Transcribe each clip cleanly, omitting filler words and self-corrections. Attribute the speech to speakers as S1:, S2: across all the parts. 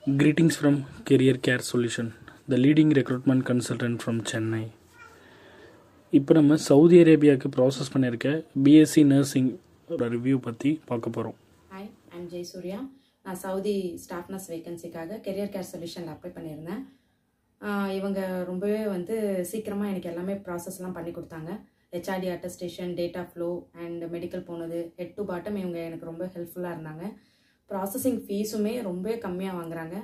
S1: Greetings from Career Care Solution, the leading recruitment consultant from Chennai. இப்போ நம்ம Saudi அரேபியாவுக்கு process பண்ணியிருக்க BSc nursing review பற்றி பார்க்க போகிறோம்.
S2: Hi, I'm Jai Surya. நான் சவுதி ஸ்டாஃப் நர்ஸ் வேகன்சிக்காக கெரியர் கேர் சொல்யூஷனில் அப்ளை பண்ணியிருந்தேன். இவங்க ரொம்பவே சீக்கிரமாக எனக்கு எல்லாமே ப்ராசஸ்லாம் பண்ணி கொடுத்தாங்க. HRD attestation, data flow and medical போனது ஹெட் டு பாட்டம் இவங்க எனக்கு ரொம்ப ஹெல்ப்ஃபுல்லாக இருந்தாங்க. ப்ராசஸிங் ஃபீஸுமே ரொம்ப கம்மியாக வாங்குறாங்க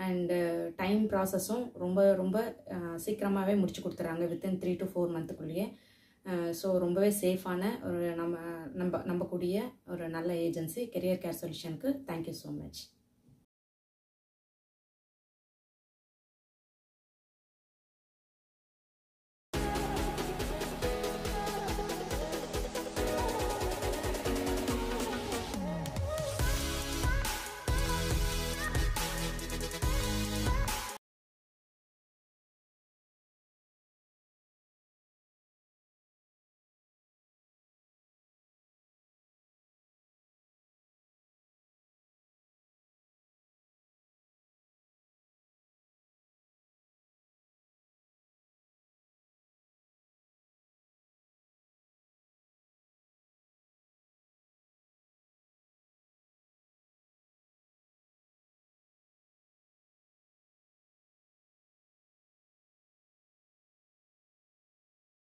S2: அண்டு டைம் ப்ராசஸும் ரொம்ப சீக்கிரமாகவே முடிச்சு கொடுத்துறாங்க வித்தின் 3 to 4 மந்த்துக்குள்ளேயே. ஸோ ரொம்பவே சேஃபான ஒரு நம்பக்கூடிய ஒரு நல்ல ஏஜென்சி கெரியர் கேர் சொல்யூஷனுக்கு. Thank you so much.